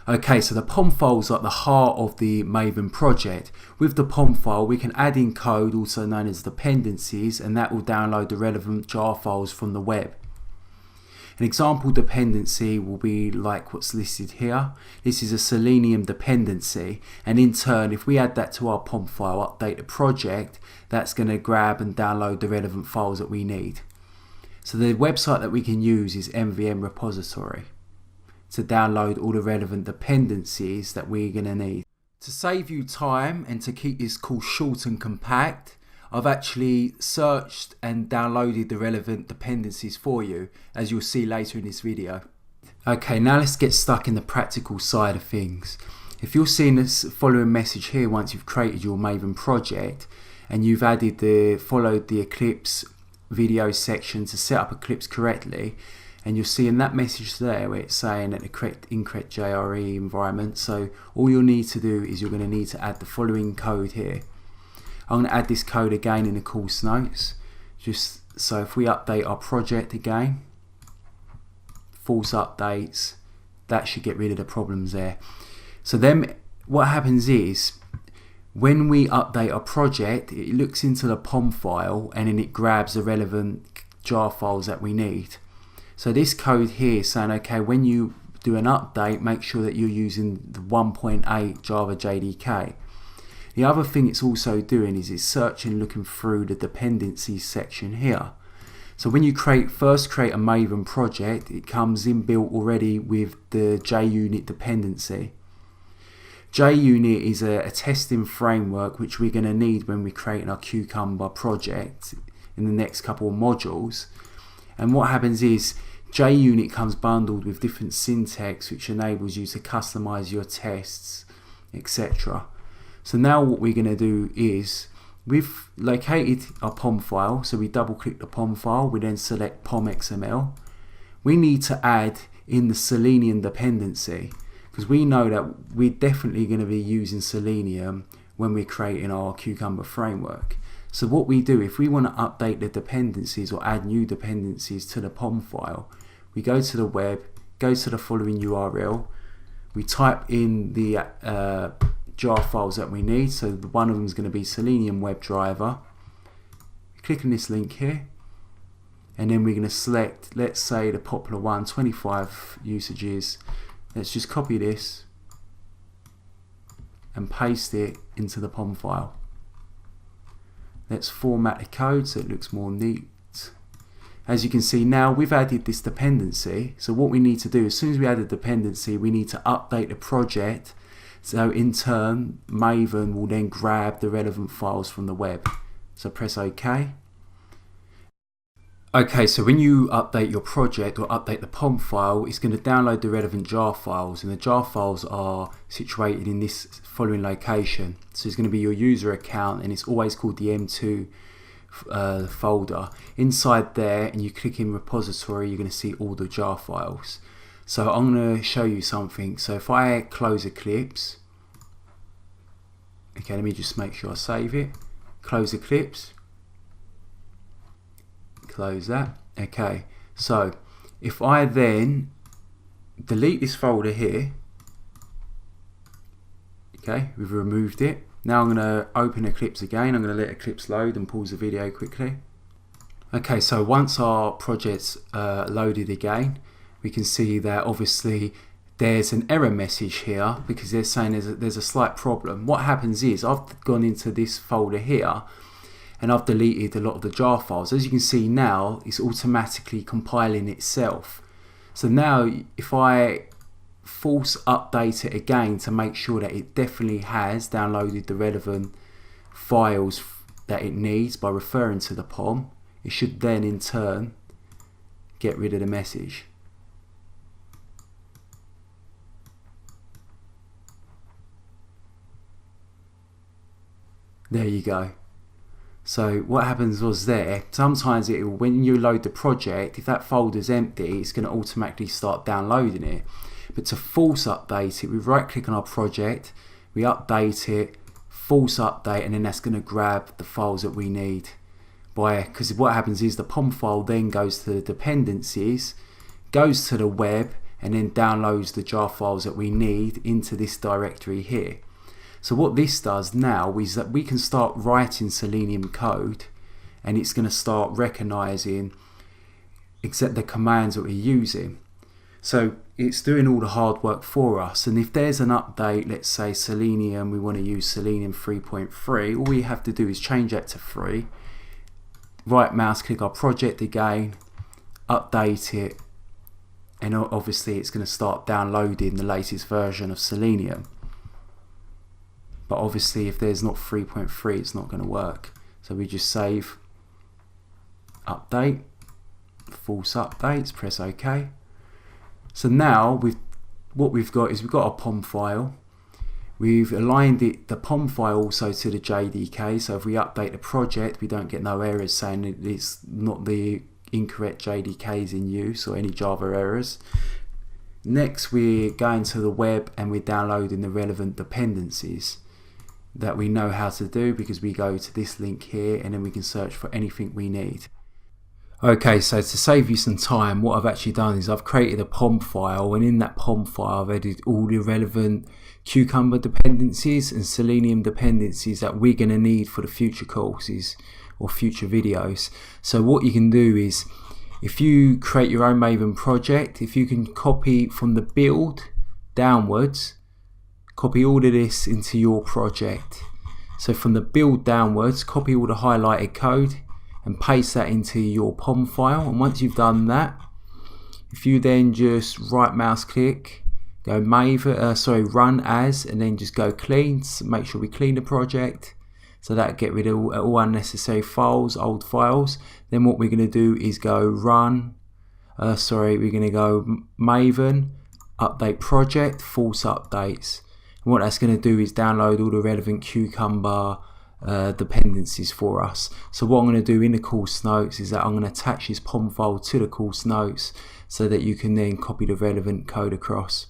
Okay, so the POM file is like the heart of the Maven project. With the POM file, we can add in code, also known as dependencies, and that will download the relevant jar files from the web. An example dependency will be like what's listed here. This is a Selenium dependency, and in turn, if we add that to our POM file, update the project, that's going to grab and download the relevant files that we need. So the website that we can use is MVM repository to download all the relevant dependencies that we're going to need. To save you time and to keep this course short and compact, I've actually searched and downloaded the relevant dependencies for you, as you'll see later in this video. Okay, now let's get stuck in the practical side of things. If you're seeing this following message here once you've created your Maven project and you've followed the Eclipse video section to set up Eclipse correctly, and you'll see in that message there where it's saying that the incorrect JRE environment, so all you'll need to do is you're going to need to add the following code here. I'm going to add this code again in the course notes, just so if we update our project again, false updates, that should get rid of the problems there. So then what happens is, when we update our project, it looks into the POM file and then it grabs the relevant jar files that we need. So this code here is saying, okay, when you do an update, make sure that you're using the 1.8 Java JDK. The other thing it's also doing is it's searching, looking through the dependencies section here. So when you first create a Maven project, it comes inbuilt already with the JUnit dependency. JUnit is a testing framework which we're going to need when we're creating our Cucumber project in the next couple of modules. And what happens is JUnit comes bundled with different syntax which enables you to customize your tests, etc. So now what we're going to do is, we've located our POM file, so we double click the POM file, we then select POM.xml. We need to add in the Selenium dependency, because we know that we're definitely going to be using Selenium when we're creating our Cucumber framework. So what we do, if we want to update the dependencies or add new dependencies to the POM file, we go to the web, go to the following URL, we type in the jar files that we need. So one of them is going to be Selenium WebDriver. Click on this link here, and then we're going to select, let's say the popular one, 25 usages. Let's just copy this and paste it into the POM file. Let's format the code so it looks more neat. As you can see now, we've added this dependency. So what we need to do, as soon as we add a dependency, we need to update the project. So in turn, Maven will then grab the relevant files from the web. So press OK. Okay, so when you update your project or update the POM file, it's going to download the relevant jar files, and the jar files are situated in this following location. So it's going to be your user account, and it's always called the M2 folder. Inside there, and you click in repository, you're going to see all the jar files. So I'm going to show you something. So if I close Eclipse, okay, let me just make sure I save it. Close Eclipse. Close that. Okay, so if I then delete this folder here, okay, we've removed it. Now I'm going to open Eclipse again. I'm going to let Eclipse load and pause the video quickly. Okay, so once our project's loaded again, we can see that obviously there's an error message here because they're saying there's a slight problem. What happens is I've gone into this folder here and I've deleted a lot of the jar files. As you can see now, it's automatically compiling itself. So now if I force update it again to make sure that it definitely has downloaded the relevant files that it needs by referring to the POM, it should then in turn get rid of the message. There you go. So what happens was there, sometimes when you load the project, if that folder's empty, it's going to automatically start downloading it. But to force update it, we right click on our project, we update it, force update, and then that's going to grab the files that we need. Because what happens is the POM file then goes to the dependencies, goes to the web, and then downloads the jar files that we need into this directory here. So what this does now is that we can start writing Selenium code, and it's going to start recognizing the commands that we're using. So it's doing all the hard work for us, and if there's an update, let's say Selenium, we want to use Selenium 3.3, all we have to do is change that to 3, right mouse click our project again, update it, and obviously it's going to start downloading the latest version of Selenium. But obviously if there's not 3.3, it's not going to work. So we just save, update, false updates, press OK. So now what we've got is we've got a POM file. We've aligned the POM file also to the JDK, so if we update the project, we don't get no errors saying that it's not the incorrect JDKs in use or any Java errors. Next, we're going to the web and we're downloading the relevant dependencies that we know how to do, because we go to this link here and then we can search for anything we need. Okay, so to save you some time, what I've actually done is I've created a POM file, and in that POM file I've added all the relevant Cucumber dependencies and Selenium dependencies that we're going to need for the future courses or future videos. So what you can do is, if you create your own Maven project, if you can copy from the build downwards, copy all of this into your project. So from the build downwards, copy all the highlighted code and paste that into your POM file. And once you've done that, if you then just right mouse click, go Maven, run as, and then just go clean, so make sure we clean the project, so that get rid of all unnecessary files, old files. Then what we're going to do is go run, we're going to go Maven, update project, false updates. And what that's going to do is download all the relevant Cucumber dependencies for us. So what I'm going to do in the course notes is that I'm going to attach this POM file to the course notes so that you can then copy the relevant code across.